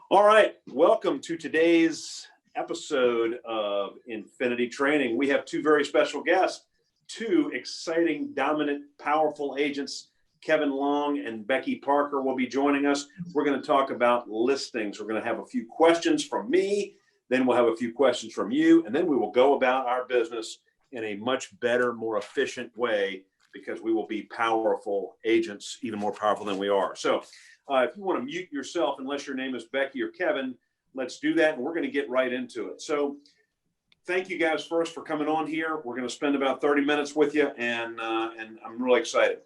All right, welcome to today's episode of Infinity Training. We have two very special guests, two exciting, dominant, powerful agents. Kevin Long and Becky Parker will be joining us. We're going to talk about listings. We're going to have a few questions from me, then we'll have a few questions from you, and then we will go about our business in a much better, more efficient way because we will be powerful agents, even more powerful than we are. So if you want to mute yourself, unless your name is Becky or Kevin, let's do that, and we're going to get right into it. So thank you guys first for coming on here. We're going to spend about 30 minutes with you, and I'm really excited.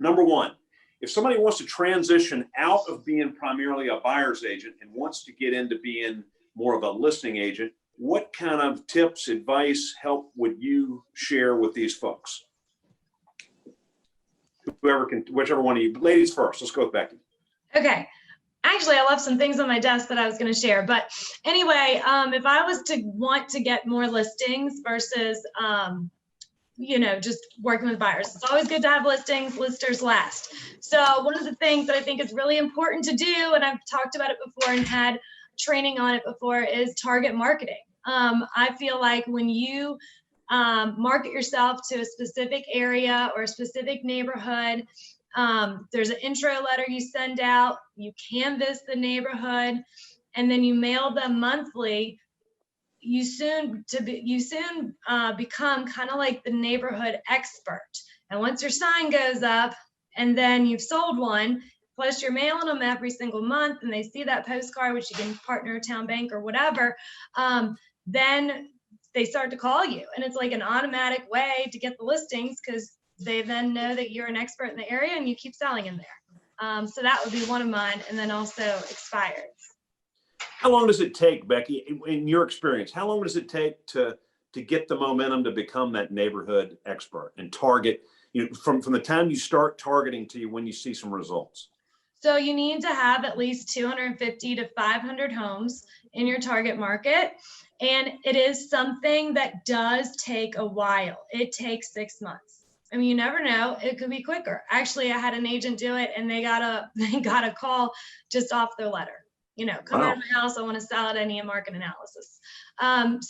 Number one, if somebody wants to transition out of being primarily a buyer's agent and wants to get into being more of a listing agent, what kind of tips, advice, help would you share with these folks? Whoever can, whichever one of you. Ladies first. Let's go with Becky. Okay. Actually, I left some things on my desk that I was going to share. But anyway, if I was to want to get more listings versus, just working with buyers, it's always good to have listings. Listers last. So one of the things that I think is really important to do, and I've talked about it before and had training on it before, is target marketing. I feel like when you market yourself to a specific area or a specific neighborhood, there's an intro letter you send out, you canvass the neighborhood, and then you mail them monthly. You soon become kind of like the neighborhood expert. And once your sign goes up and then you've sold one, plus you're mailing them every single month and they see that postcard, which you can partner a town bank or whatever, then they start to call you, and it's like an automatic way to get the listings because they then know that you're an expert in the area and you keep selling in there. So that would be one of mine, and then also expireds. How long does it take, Becky, in your experience, how long does it take to get the momentum to become that neighborhood expert and target, from the time you start targeting to when you see some results? So you need to have at least 250 to 500 homes in your target market. And it is something that does take a while. It takes 6 months. I mean, you never know. It could be quicker. Actually, I had an agent do it, and they got a call just off their letter. Come out of my house. I want to sell it. I need a market analysis.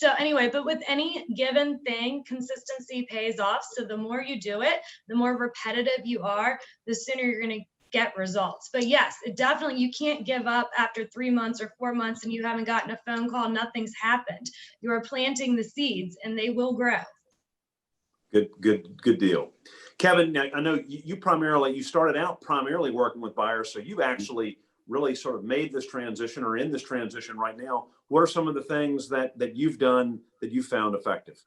So anyway, but with any given thing, consistency pays off. So the more you do it, the more repetitive you are, the sooner you're going to get results. But yes, it definitely, you can't give up after 3 months or 4 months and you haven't gotten a phone call, nothing's happened. You are planting the seeds and they will grow. Good deal. Kevin, now, I know you started out primarily working with buyers, so you've actually really sort of made this transition or in this transition right now. What are some of the things that you've done that you found effective?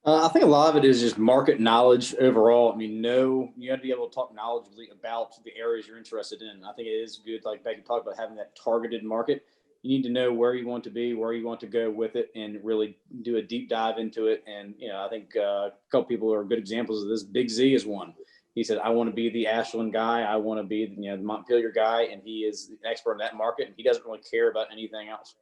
I think a lot of it is just market knowledge overall. I mean, you have to be able to talk knowledgeably about the areas you're interested in. I think it is good, like Becky talked about, having that targeted market. You need to know where you want to be, where you want to go with it, and really do a deep dive into it. And, I think a couple people are good examples of this. Big Z is one. He said, I want to be the Ashland guy. I want to be, the Montpelier guy. And he is the expert in that market. And he doesn't really care about anything else.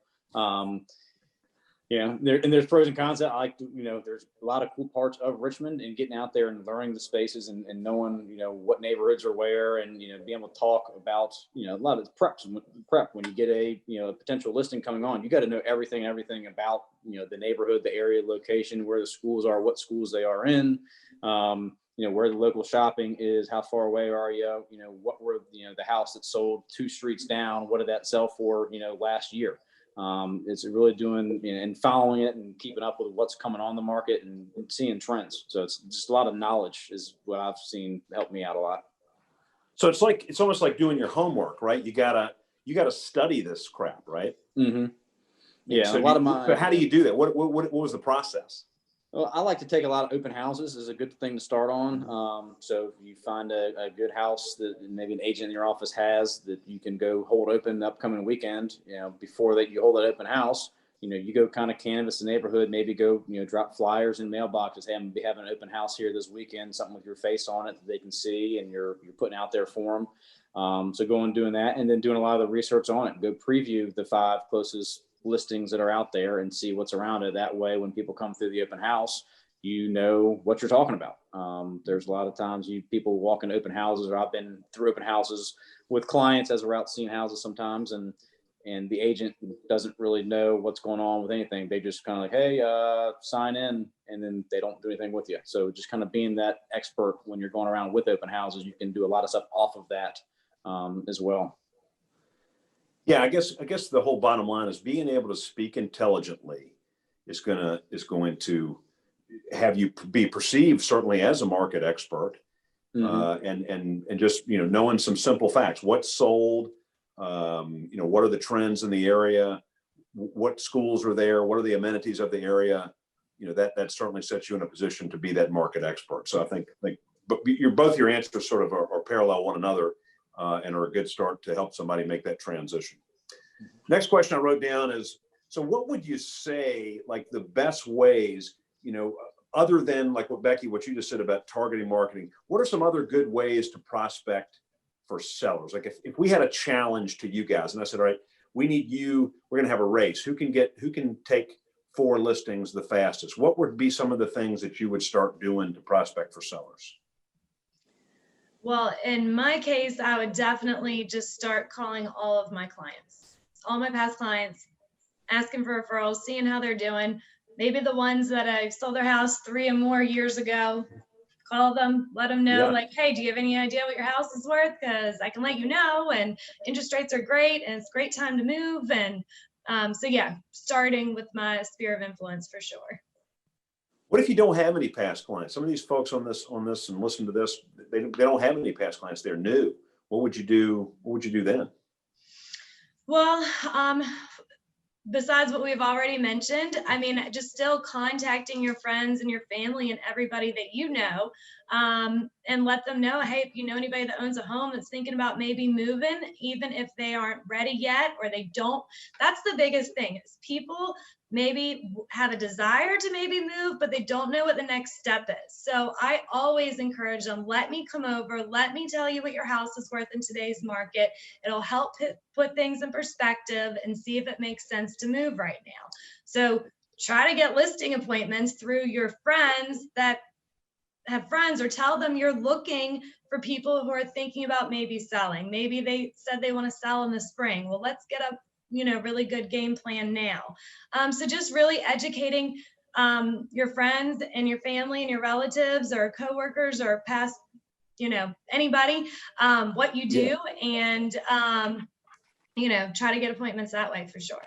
There's pros and cons. I like to, there's a lot of cool parts of Richmond and getting out there and learning the spaces and knowing, what neighborhoods are where, and, being able to talk about, a lot of prep when you get a potential listing coming on. You got to know everything about, the neighborhood, the area, location, where the schools are, what schools they are in, where the local shopping is, how far away are you, what were, the house that sold 2 streets down, what did that sell for, last year? It's really doing and following it and keeping up with what's coming on the market and seeing trends. So it's just a lot of knowledge is what I've seen help me out a lot. So it's almost like doing your homework, right? You gotta study this crap, right? Mm-hmm. Yeah. So how do you do that? What was the process? Well, I like to take a lot of open houses is a good thing to start on. So if you find a good house that maybe an agent in your office has that you can go hold open the upcoming weekend, before that you hold that open house, you go kind of canvass the neighborhood, maybe go, drop flyers in mailboxes. Hey, I'm gonna be having an open house here this weekend, something with your face on it that they can see and you're putting out there for them. So going and doing that, and then doing a lot of the research on it. Go preview the 5 closest listings that are out there and see what's around it. That way, when people come through the open house, you know what you're talking about. There's a lot of times people walk in open houses, or I've been through open houses with clients as we're out seeing houses sometimes, and and the agent doesn't really know what's going on with anything. They just kind of like, hey, sign in, and then they don't do anything with you. So just kind of being that expert when you're going around with open houses, you can do a lot of stuff off of that as well. Yeah, I guess the whole bottom line is being able to speak intelligently is going to have you be perceived certainly as a market expert, and just, you know, knowing some simple facts. What's sold, you know, what are the trends in the area, what schools are there, what are the amenities of the area, you know, that certainly sets you in a position to be that market expert. So I think but your answers sort of are parallel one another, and are a good start to help somebody make that transition. Next question I wrote down is, so what would you say, like the best ways, you know, other than like what you just said about targeting marketing, what are some other good ways to prospect for sellers? Like if we had a challenge to you guys and I said, all right, we need you, we're going to have a race. Who can take 4 listings the fastest? What would be some of the things that you would start doing to prospect for sellers? Well, in my case, I would definitely just start calling all of my clients, all my past clients, asking for referrals, seeing how they're doing. Maybe the ones that I sold their house 3 or more years ago, call them, let them know, like, hey, do you have any idea what your house is worth? Because I can let you know, and interest rates are great, and it's a great time to move. And so yeah, starting with my sphere of influence for sure. What if you don't have any past clients? Some of these folks on this and listen to this, they don't have any past clients. They're new. What would you do? What would you do then? Well, besides what we've already mentioned, I mean, just still contacting your friends and your family and everybody that you know, and let them know, hey, if you know anybody that owns a home that's thinking about maybe moving, even if they aren't ready yet or they don't, that's the biggest thing, is people maybe have a desire to maybe move, but they don't know what the next step is. So I always encourage them, let me come over, let me tell you what your house is worth in today's market. It'll help put things in perspective and see if it makes sense to move right now. So try to get listing appointments through your friends that have friends, or tell them you're looking for people who are thinking about maybe selling. Maybe they said they want to sell in the spring. Well, let's get a really good game plan now. So just really educating your friends and your family and your relatives or coworkers or past, anybody, what you do, and try to get appointments that way for sure.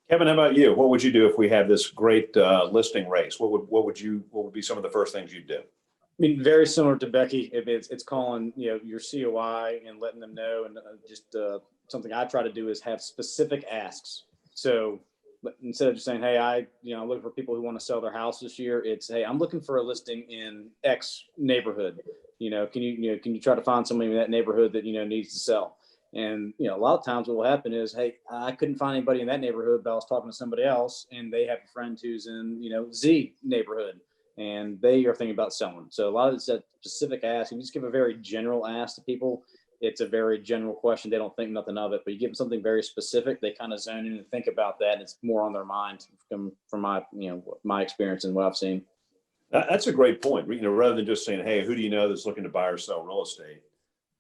Kevin, how about you? What would you do if we had this great listing race? What would be some of the first things you'd do? I mean, very similar to Becky. If it's calling, your COI and letting them know, and just something I try to do is have specific asks. So instead of just saying, hey, I'm looking for people who want to sell their house this year, it's, hey, I'm looking for a listing in X neighborhood. Can you try to find somebody in that neighborhood that needs to sell? And a lot of times what will happen is, hey, I couldn't find anybody in that neighborhood, but I was talking to somebody else, and they have a friend who's in Z neighborhood, and they are thinking about selling. So a lot of it's that specific ask. You just give a very general ask to people. It's a very general question. They don't think nothing of it, but you give them something very specific, they kind of zone in and think about that, and it's more on their mind from my my experience and what I've seen. That's a great point. Rather than just saying, hey, who do you know that's looking to buy or sell real estate,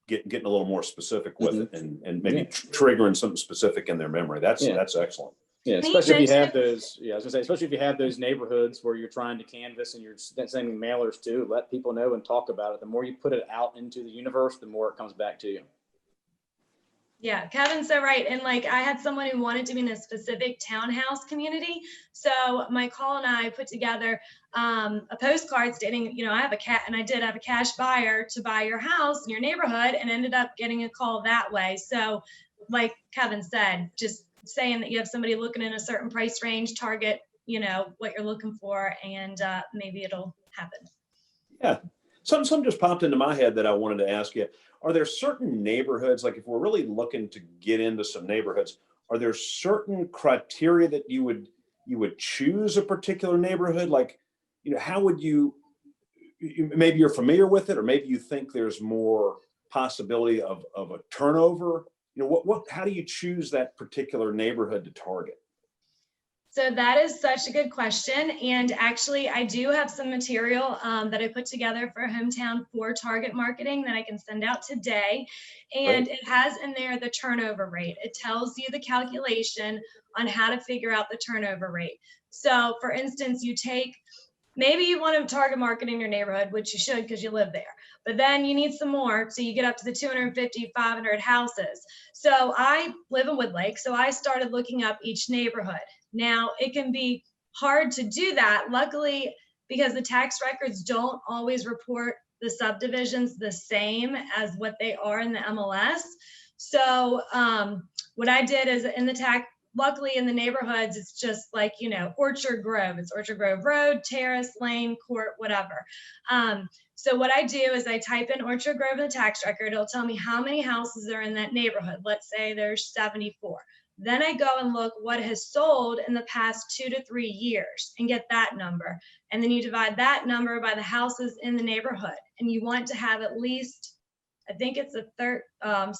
getting a little more specific with it, and maybe triggering something specific in their memory. That's excellent. Yeah, especially if you have those. Yeah, I was gonna say, especially if you have those neighborhoods where you're trying to canvas and you're sending mailers to, let people know and talk about it. The more you put it out into the universe, the more it comes back to you. Yeah, Kevin's so right. And I had someone who wanted to be in a specific townhouse community. So my call and I put together a postcard stating, I did have a cash buyer to buy your house in your neighborhood, and ended up getting a call that way. So like Kevin said, just saying that you have somebody looking in a certain price range, target, what you're looking for, and maybe it'll happen. Yeah. Something just popped into my head that I wanted to ask you. Are there certain neighborhoods, like if we're really looking to get into some neighborhoods, are there certain criteria that you would choose a particular neighborhood? Like, how would maybe you're familiar with it, or maybe you think there's more possibility of a turnover? How do you choose that particular neighborhood to target? So that is such a good question. And actually, I do have some material that I put together for Hometown for target marketing that I can send out today. And it has in there the turnover rate. It tells you the calculation on how to figure out the turnover rate. So for instance, maybe you want to target market in your neighborhood, which you should because you live there. But then you need some more, so you get up to the 250, 500 houses. So I live in Woodlake, so I started looking up each neighborhood. Now, it can be hard to do that, luckily, because the tax records don't always report the subdivisions the same as what they are in the MLS. So what I did is luckily in the neighborhoods, it's just like, Orchard Grove. It's Orchard Grove Road, Terrace, Lane, Court, whatever. So what I do is I type in Orchard Grove in the tax record. It'll tell me how many houses are in that neighborhood. Let's say there's 74. Then I go and look what has sold in the past 2 to 3 years and get that number. And then you divide that number by the houses in the neighborhood. And you want to have at least, I think it's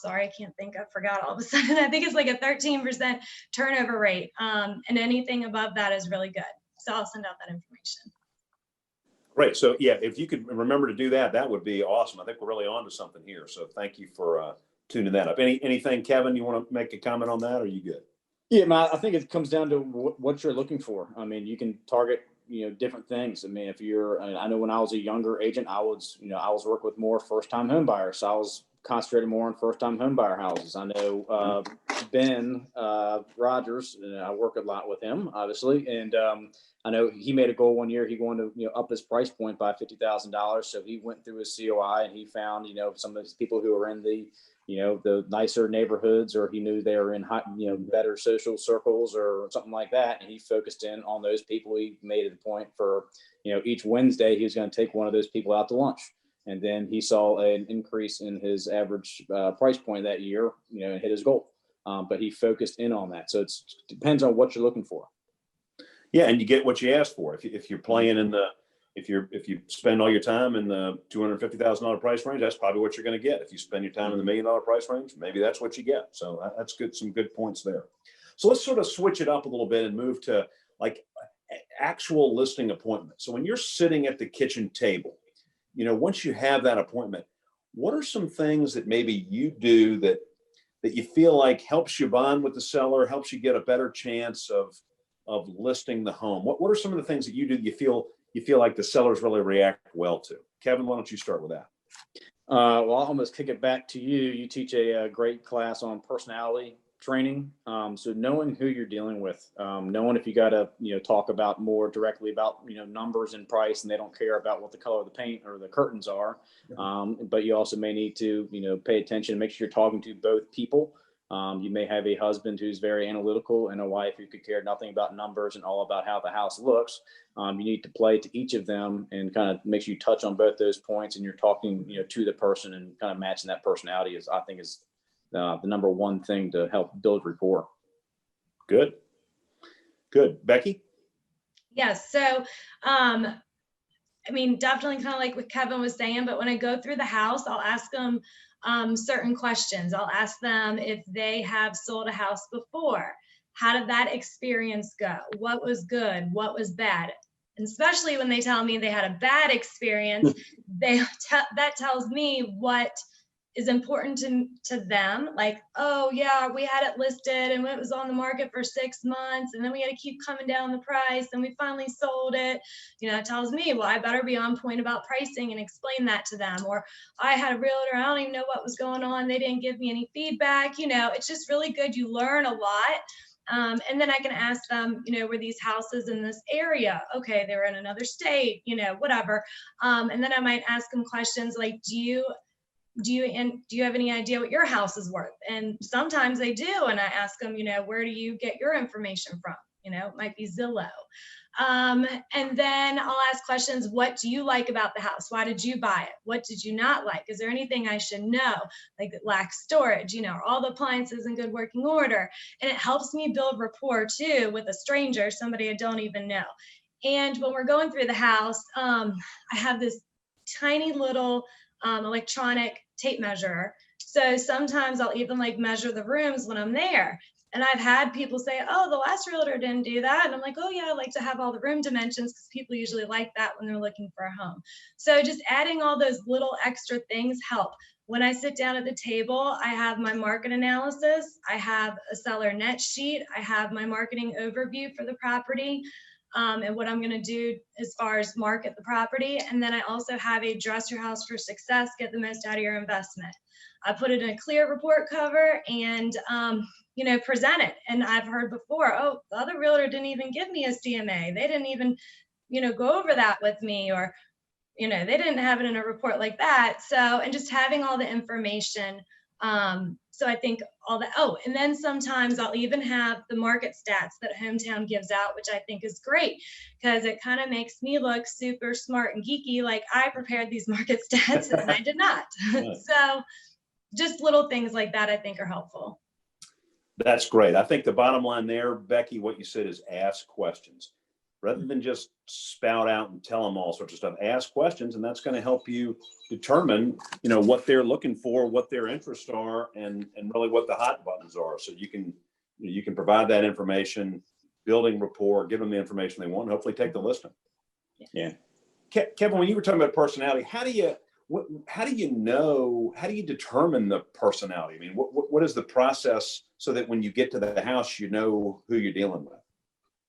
sorry, I can't think, I forgot all of a sudden. I think it's like a 13% turnover rate. And anything above that is really good. So I'll send out that information. Great. So yeah, if you could remember to do that, that would be awesome. I think we're really on to something here. So thank you for tuning that up. Anything, Kevin, you want to make a comment on that, or are you good? Yeah, I think it comes down to what you're looking for. I mean, you can target, different things. I mean, I know when I was a younger agent, I was working with more first-time home buyers. So I was concentrated more on first-time home buyer houses. I know Ben Rogers, I work a lot with him, obviously. And I know he made a goal one year. He wanted to, up his price point by $50,000. So he went through his COI and he found, some of those people who are in the nicer neighborhoods, or he knew they were in better social circles or something like that. And he focused in on those people. He made it a point for, each Wednesday, he was going to take one of those people out to lunch. And then he saw an increase in his average price point that year, and hit his goal. But he focused in on that. So it depends on what you're looking for. Yeah. And you get what you ask for. If you're playing in if you spend all your time in the $250,000 price range, that's probably what you're going to get. If you spend your time in the $1 million price range, maybe that's what you get. So that's good. Some good points there. So let's sort of switch it up a little bit and move to like actual listing appointment. So when you're sitting at the kitchen table, once you have that appointment, what are some things that maybe you do that you feel like helps you bond with the seller, helps you get a better chance of listing the home? What are some of the things that you do that you feel like the sellers really react well to? Kevin, why don't you start with that? Well, I'll almost kick it back to you. You teach a great class on personality training. So knowing who you're dealing with, knowing if you got to, talk about more directly about, numbers and price, and they don't care about what the color of the paint or the curtains are. But you also may need to, pay attention and make sure you're talking to both people. You may have a husband who's very analytical and a wife who could care nothing about numbers and all about how the house looks. You need to play to each of them and kind of make sure you touch on both those points, and you're talking, to the person and kind of matching that personality is the number one thing to help build rapport. Good. Becky? Yes. So, definitely kind of like what Kevin was saying, but when I go through the house, I'll ask them certain questions. I'll ask them if they have sold a house before. How did that experience go? What was good? What was bad? And especially when they tell me they had a bad experience, that tells me what is important to them. Like, oh yeah, we had it listed and it was on the market for 6 months, and then we had to keep coming down the price, and we finally sold it. It tells me, well, I better be on point about pricing and explain that to them. Or I had a realtor, I don't even know what was going on. They didn't give me any feedback. It's just really good. You learn a lot. And then I can ask them, were these houses in this area? Okay, they were in another state, whatever. And then I might ask them questions like, do you have any idea what your house is worth? And sometimes they do. And I ask them, where do you get your information from? It might be Zillow. And then I'll ask questions. What do you like about the house? Why did you buy it? What did you not like? Is there anything I should know? Like it lacks storage, are all the appliances in good working order? And it helps me build rapport too with a stranger, somebody I don't even know. And when we're going through the house, I have this tiny little electronic tape measure. So sometimes I'll even measure the rooms when I'm there. And I've had people say, oh, the last realtor didn't do that. And I'm like, oh yeah, I like to have all the room dimensions because people usually like that when they're looking for a home. So just adding all those little extra things help. When I sit down at the table, I have my market analysis, I have a seller net sheet, I have my marketing overview for the property, and what I'm going to do as far as market the property. And then I also have a dress your house for success, get the most out of your investment. I put it in a clear report cover and, present it. And I've heard before, oh, the other realtor didn't even give me a CMA. They didn't even, go over that with me, or, they didn't have it in a report like that. So, and just having all the information. So I think and then sometimes I'll even have the market stats that Hometown gives out, which I think is great because it kind of makes me look super smart and geeky. Like I prepared these market stats and I did not. So just little things like that, I think are helpful. That's great. I think the bottom line there, Becky, what you said is ask questions rather than just spout out and tell them all sorts of stuff. Ask questions, and that's going to help you determine, what they're looking for, what their interests are, and really what the hot buttons are. So you can provide that information, building rapport, give them the information they want, and hopefully take the listing. Yeah. Kevin, when you were talking about personality, how do you determine the personality? I mean, what is the process so that when you get to the house, you know who you're dealing with?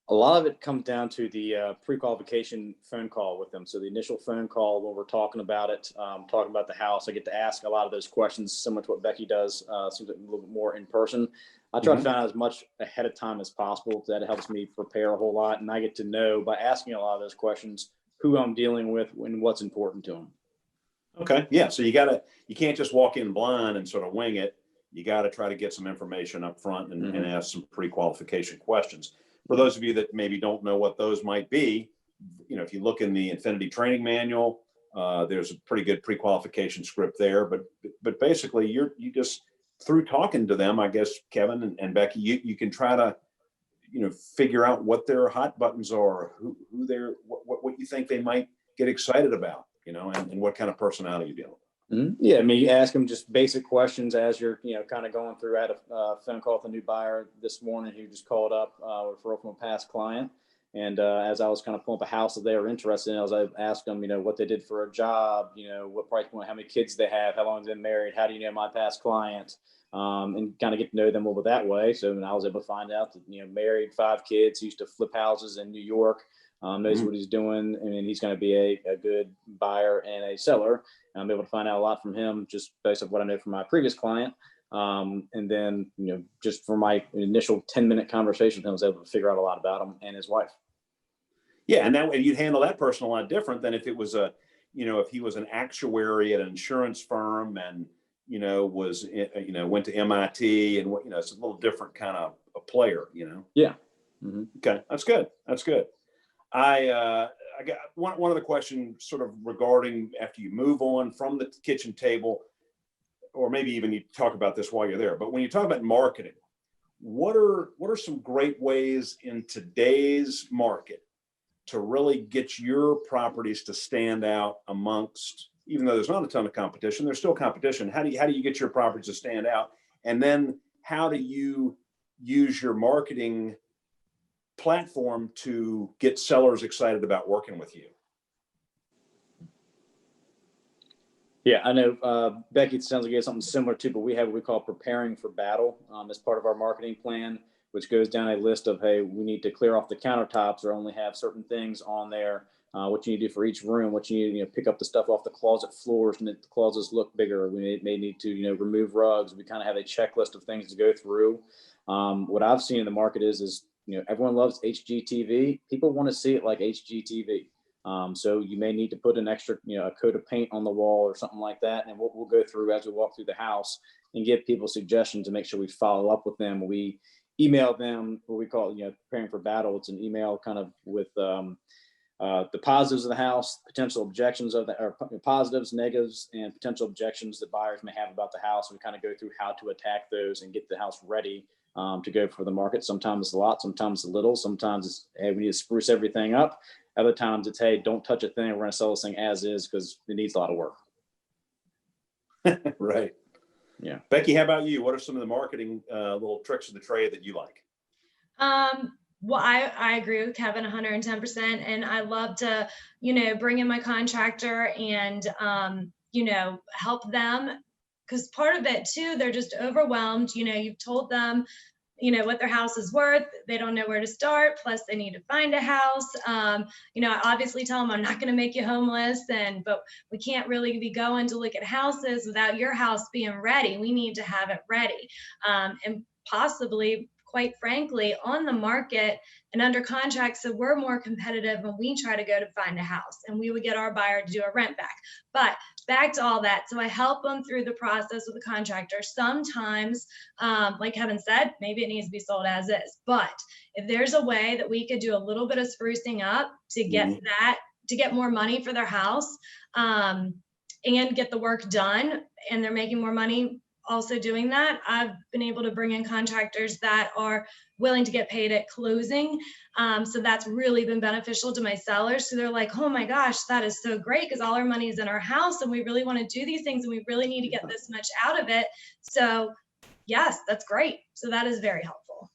A lot of it comes down to the pre-qualification phone call with them. So the initial phone call when we're talking about it, talking about the house, I get to ask a lot of those questions, similar to what Becky does, seems like a little bit more in person. I try to find out as much ahead of time as possible. That helps me prepare a whole lot. And I get to know by asking a lot of those questions who I'm dealing with and what's important to them. Okay. Yeah. So you can't just walk in blind and sort of wing it. You got to try to get some information up front and ask some pre-qualification questions. For those of you that maybe don't know what those might be, if you look in the Infinity training manual, there's a pretty good pre-qualification script there. But basically, you just through talking to them, I guess, Kevin and Becky, you can try to figure out what their hot buttons are, who they're, what you think they might get excited about, and what kind of personality you're dealing with. Yeah, I mean, you ask them just basic questions as you're, kind of going through. I had a phone call with a new buyer this morning who just called up, referral from a past client. And as I was kind of pulling up a house that they were interested in, I asked them, what they did for a job, what price point, how many kids they have, how long they've been married, how do you know my past client, and kind of get to know them a little bit that way. So I was able to find out that, married, 5 kids, used to flip houses in New York. Knows what he's doing, and he's going to be a good buyer and a seller. And I'm able to find out a lot from him just based on what I know from my previous client. And then, just for my initial 10-minute conversation with him, I was able to figure out a lot about him and his wife. Yeah, and that way you'd handle that person a lot different than if it was if he was an actuary at an insurance firm and went to MIT and it's a little different kind of a player. Yeah. Okay, that's good. I got one other question sort of regarding after you move on from the kitchen table, or maybe even you talk about this while you're there, but when you talk about marketing, what are some great ways in today's market to really get your properties to stand out amongst, even though there's not a ton of competition, there's still competition. How do you get your properties to stand out? And then how do you use your marketing platform to get sellers excited about working with you? Yeah, I know, Becky, it sounds like you have something similar too, but we have what we call preparing for battle as part of our marketing plan, which goes down a list of, hey, we need to clear off the countertops or only have certain things on there, what you need to do for each room, what you need to pick up the stuff off the closet floors and the closets look bigger. We may need to, remove rugs. We kind of have a checklist of things to go through. What I've seen in the market is everyone loves HGTV. People want to see it like HGTV. So you may need to put an extra, a coat of paint on the wall or something like that. And we'll go through as we walk through the house and give people suggestions to make sure we follow up with them. We email them what we call, preparing for battle. It's an email kind of with the positives of the house, potential objections of or positives, negatives, and potential objections that buyers may have about the house. We kind of go through how to attack those and get the house ready to go for the market. Sometimes it's a lot, sometimes it's a little, sometimes it's, hey, we need to spruce everything up. Other times it's, hey, don't touch a thing. We're going to sell this thing as is because it needs a lot of work. Right. Yeah. Becky, how about you? What are some of the marketing little tricks of the trade that you like? Well, I agree with Kevin 110%. And I love to, bring in my contractor and, help them, because part of it too, they're just overwhelmed. You've told them, what their house is worth. They don't know where to start. Plus they need to find a house. I obviously tell them I'm not going to make you homeless, but we can't really be going to look at houses without your house being ready. We need to have it ready. And possibly, quite frankly, on the market and under contract. So we're more competitive when we try to go to find a house, and we would get our buyer to do a rent back. But back to all that. So I help them through the process with the contractor. Sometimes, like Kevin said, maybe it needs to be sold as is. But if there's a way that we could do a little bit of sprucing up to get to get more money for their house, and get the work done, and they're making more money also doing that, I've been able to bring in contractors that are willing to get paid at closing. So that's really been beneficial to my sellers. So they're like, oh my gosh, that is so great, because all our money is in our house and we really want to do these things and we really need to get this much out of it. So yes, that's great. So that is very helpful.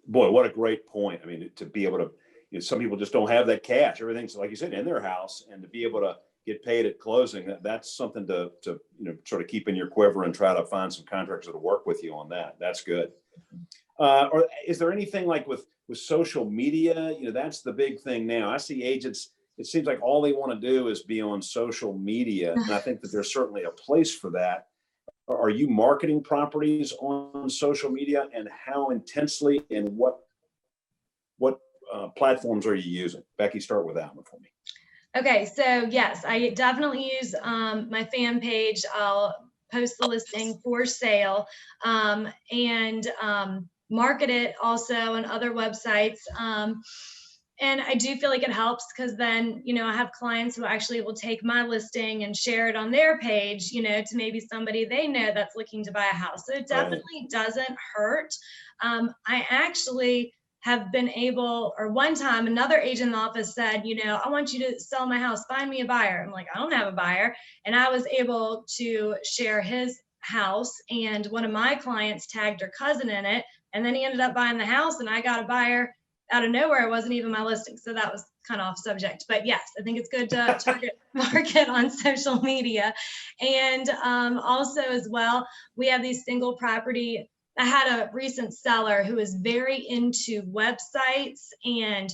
Boy, what a great point. I mean, to be able to, some people just don't have that cash. Everything's, like you said, in their house, and to be able to get paid at closing, that's something to sort of keep in your quiver and try to find some contractors that'll work with you on that. That's good. Or is there anything like with social media? That's the big thing now. I see agents, it seems like all they want to do is be on social media. And I think that there's certainly a place for that. Are you marketing properties on social media, and how intensely, and what platforms are you using? Becky, start with that one for me. Okay, so yes, I definitely use my fan page. I'll post the listing for sale, and market it also on other websites. And I do feel like it helps, because then, I have clients who actually will take my listing and share it on their page, to maybe somebody they know that's looking to buy a house. So it definitely doesn't hurt. I actually have been able, or one time another agent in the office said, I want you to sell my house, find me a buyer. I'm like, I don't have a buyer. And I was able to share his house, and one of my clients tagged her cousin in it. And then he ended up buying the house, and I got a buyer out of nowhere. It wasn't even my listing. So that was kind of off subject, but yes, I think it's good to target market on social media. And also as well, we have these single property. I had a recent seller who is very into websites and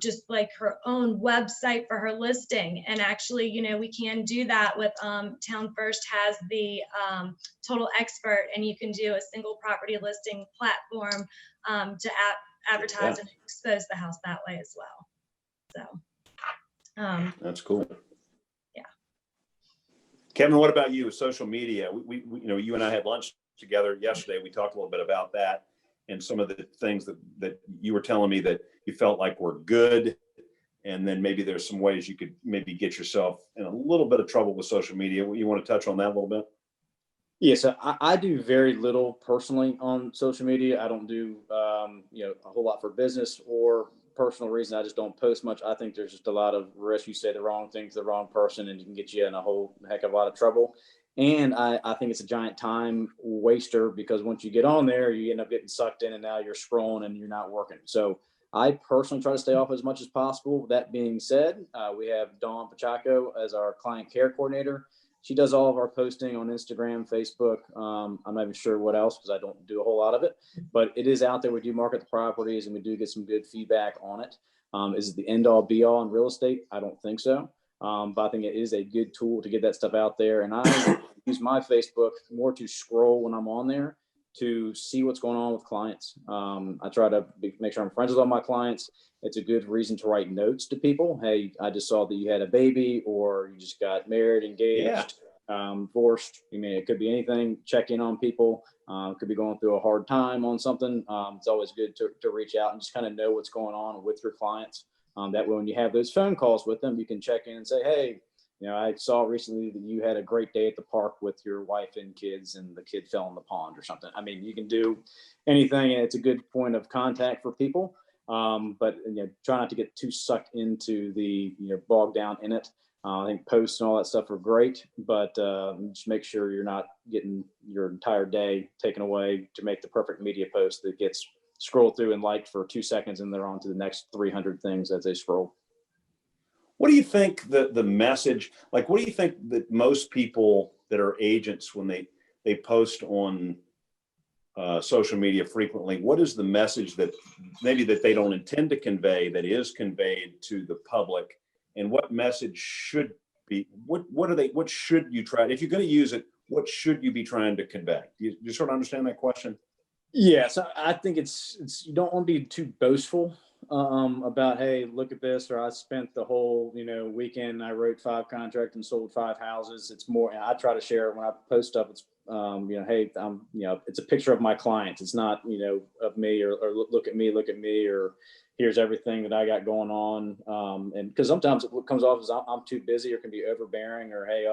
just like her own website for her listing. And actually, we can do that with Town First has the Total Expert, and you can do a single property listing platform to advertise and expose the house that way as well. So that's cool. Yeah. Kevin, what about you with social media? We you and I had lunch together yesterday. We talked a little bit about that and some of the things that you were telling me that you felt like were good. And then maybe there's some ways you could maybe get yourself in a little bit of trouble with social media. You want to touch on that a little bit? Yeah, so I do very little personally on social media. I don't do, a whole lot for business or personal reason. I just don't post much. I think there's just a lot of risk. You say the wrong thing to the wrong person, and you can get you in a whole heck of a lot of trouble. And I think it's a giant time waster, because once you get on there, you end up getting sucked in, and now you're scrolling and you're not working. So I personally try to stay off as much as possible. That being said, we have Dawn Pachaco as our client care coordinator. She does all of our posting on Instagram, Facebook. I'm not even sure what else, because I don't do a whole lot of it, but it is out there. We do market the properties, and we do get some good feedback on it. Is it the end all be all in real estate? I don't think so. But I think it is a good tool to get that stuff out there. And I use my Facebook more to scroll when I'm on there to see what's going on with clients. I try to make sure I'm friends with all my clients. It's a good reason to write notes to people. Hey, I just saw that you had a baby, or you just got married, engaged, divorced. I mean, it could be anything. Check in on people. Could be going through a hard time on something. It's always good to reach out and just kind of know what's going on with your clients. That way, when you have those phone calls with them, you can check in and say, hey, I saw recently that you had a great day at the park with your wife and kids, and the kid fell in the pond or something. I mean, you can do anything, and it's a good point of contact for people. But try not to get too sucked into the, bogged down in it. I think posts and all that stuff are great, but just make sure you're not getting your entire day taken away to make the perfect media post that gets scrolled through and liked for 2 seconds, and they're on to the next 300 things as they scroll. What do you think the message, like, what do you think that most people that are agents, when they post on social media frequently, what is the message that maybe that they don't intend to convey that is conveyed to the public? And what message should be, what should you try, if you're going to use it, what should you be trying to convey? Do you sort of understand that question? Yeah, so I think it's you don't want to be too boastful about, hey, look at this, or I spent the whole weekend, I wrote 5 contracts and sold 5 houses. It's more, I try to share it when I post stuff. It's hey, it's a picture of my clients. It's not of me, or look at me, or here's everything that I got going on. And because sometimes it comes off as I'm too busy, or can be overbearing, or hey,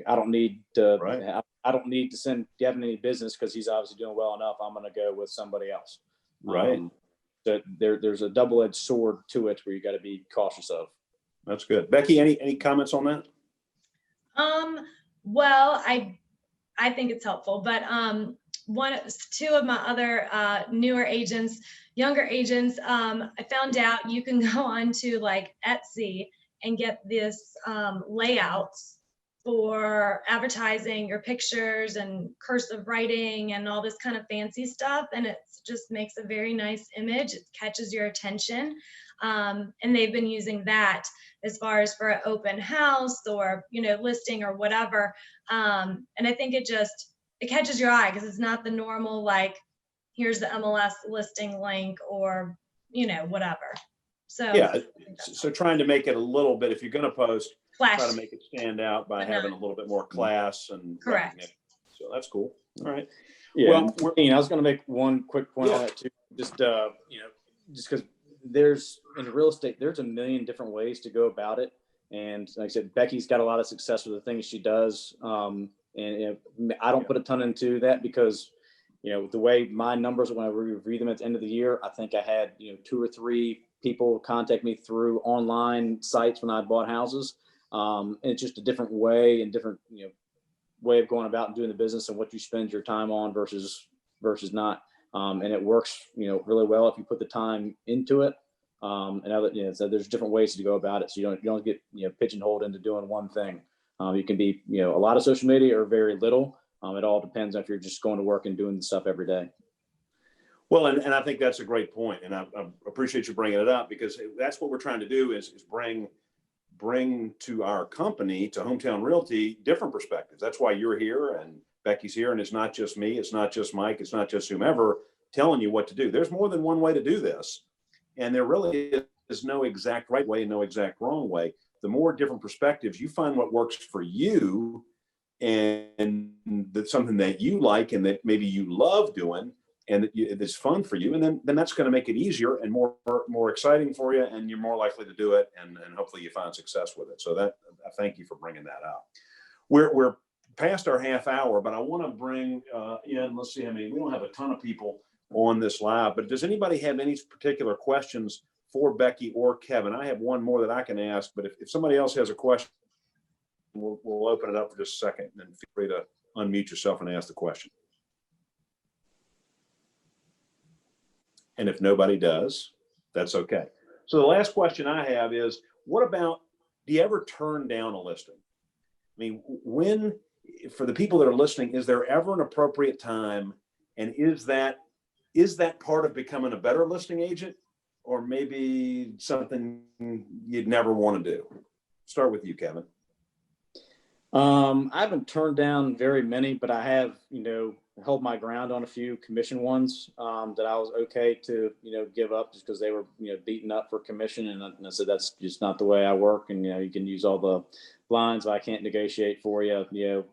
I don't need to. Right. I don't need to send Kevin any business because he's obviously doing well enough. I'm going to go with somebody else. Right. So there's a double-edged sword to it where you got to be cautious of. That's good. Becky, any comments on that? Well, I think it's helpful, but two of my other newer agents, younger agents, I found out you can go on to like Etsy and get this layouts for advertising your pictures and cursive writing and all this kind of fancy stuff, and it just makes a very nice image. It catches your attention, and they've been using that as far as for an open house or listing or whatever, and I think it catches your eye because it's not the normal, like, here's the MLS listing link or whatever. So yeah, so trying to make it a little bit, if you're going to post, flash, try to make it stand out by having a little bit more class and correct. recognition. So that's cool. All right. Yeah. Well, I was going to make one quick point on that too. Just because there's, in real estate, there's a million different ways to go about it. And like I said, Becky's got a lot of success with the things she does. And I don't put a ton into that because, the way my numbers, when I review them at the end of the year, I think I had, 2 or 3 people contact me through online sites when I bought houses. And it's just a different way and different, way of going about and doing the business and what you spend your time on versus not. And it works, really well if you put the time into it. So there's different ways to go about it. So you don't get, pigeonholed into doing one thing. You can be, a lot of social media or very little. It all depends on if you're just going to work and doing the stuff every day. well, and I think that's a great point, and I appreciate you bringing it up, because that's what we're trying to do is bring to our company, to Hometown Realty, different perspectives. That's why you're here and Becky's here, and it's not just me, it's not just Mike, it's not just whomever telling you what to do. There's more than one way to do this, and there really is no exact right way and no exact wrong way. The more different perspectives, you find what works for you, and that's something that you like and that maybe you love doing, and that it's fun for you, and then that's going to make it easier and more exciting for you, and you're more likely to do it, and hopefully you find success with it. So that, I thank you for bringing that up. We're past our half hour, but I want to bring in, let's see how many, we don't have a ton of people on this live, but does anybody have any particular questions for Becky or Kevin? I have one more that I can ask, but if somebody else has a question, we'll open it up for just a second, and feel free to unmute yourself and ask the question. And if nobody does, that's okay. So the last question I have is, what about, do you ever turn down a listing? I mean, when, for the people that are listening, is there ever an appropriate time? And is that part of becoming a better listing agent, or maybe something you'd never want to do? Start with you, Kevin. I haven't turned down very many, but I have, held my ground on a few commission ones that I was okay to, give up just because they were, beaten up for commission. And I said, that's just not the way I work. And, you can use all the lines, but I can't negotiate for you.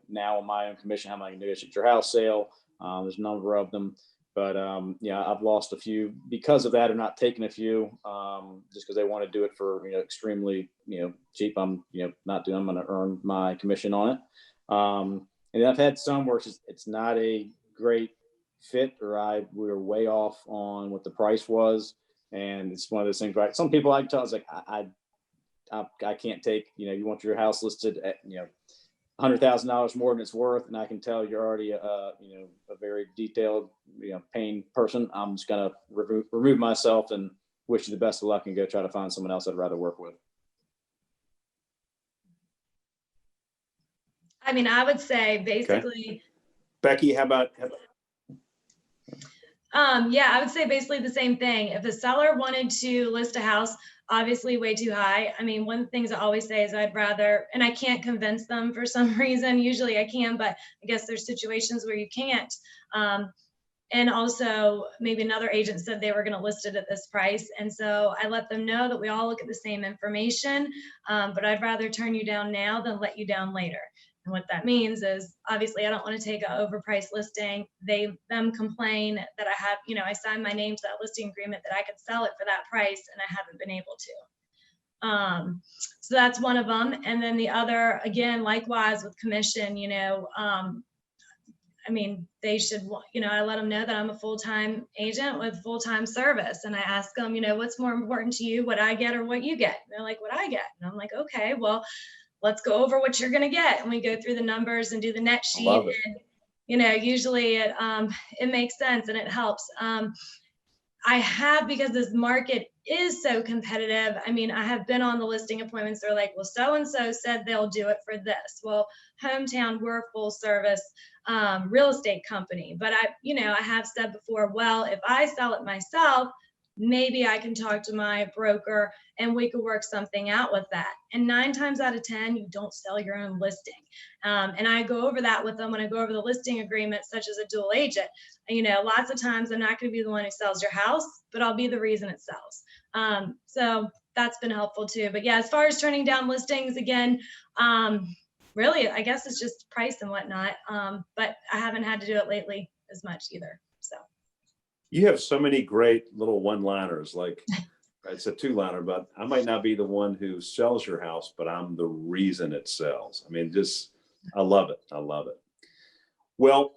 Now on my own commission, how am I going to negotiate your house sale? There's a number of them. But I've lost a few because of that, or not taking a few just because they want to do it for extremely cheap. I'm not doing. I'm going to earn my commission on it. And I've had some where it's not a great fit, or we were way off on what the price was, and it's one of those things. Right? Some people I can tell, it's like I can't take, you want your house listed at, $100,000 more than it's worth, and I can tell you're already a very detailed, paying person. I'm just gonna remove myself and wish you the best of luck and go try to find someone else I'd rather work with. I mean, I would say basically, Becky, how about yeah, I would say basically the same thing. If a seller wanted to list a house, obviously way too high. I mean, one of the things I always say is I'd rather, and I can't convince them for some reason. Usually I can, but I guess there's situations where you can't. And also maybe another agent said they were going to list it at this price. And so I let them know that we all look at the same information, but I'd rather turn you down now than let you down later. And what that means is obviously I don't want to take an overpriced listing. Them complain that I have, I signed my name to that listing agreement that I could sell it for that price and I haven't been able to. So that's one of them. And then the other, again, likewise with commission, I mean, they should, I let them know that I'm a full-time agent with full-time service. And I ask them, what's more important to you, what I get or what you get? And they're like, what I get. And I'm like, okay, well, let's go over what you're going to get. And we go through the numbers and do the net sheet. And, usually it makes sense and it helps. I have, because this market is so competitive. I mean, I have been on the listing appointments. They're like, well, so-and-so said they'll do it for this. Well, Hometown, we're a full service real estate company. But I have said before, well, if I sell it myself, maybe I can talk to my broker and we could work something out with that. And 9 times out of 10, you don't sell your own listing. And I go over that with them when I go over the listing agreement, such as a dual agent. Lots of times I'm not going to be the one who sells your house, but I'll be the reason it sells. So that's been helpful too. But yeah, as far as turning down listings, again, really, I guess it's just price and whatnot. But I haven't had to do it lately as much either. So. You have so many great little one-liners, like it's a 2-liner, but I might not be the one who sells your house, but I'm the reason it sells. I mean, I love it. I love it. Well,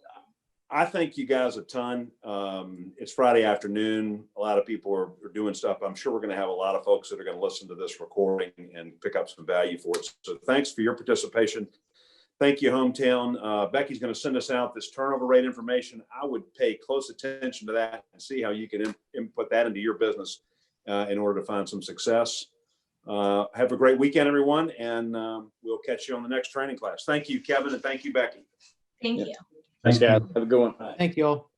I thank you guys a ton. It's Friday afternoon. A lot of people are doing stuff. I'm sure we're going to have a lot of folks that are going to listen to this recording and pick up some value for it. So thanks for your participation. Thank you, Hometown. Becky's going to send us out this turnover rate information. I would pay close attention to that and see how you can input that into your business in order to find some success. Have a great weekend, everyone, and we'll catch you on the next training class. Thank you, Kevin, and thank you, Becky. Thank you. Thanks, guys. Have a good one. Thank you all.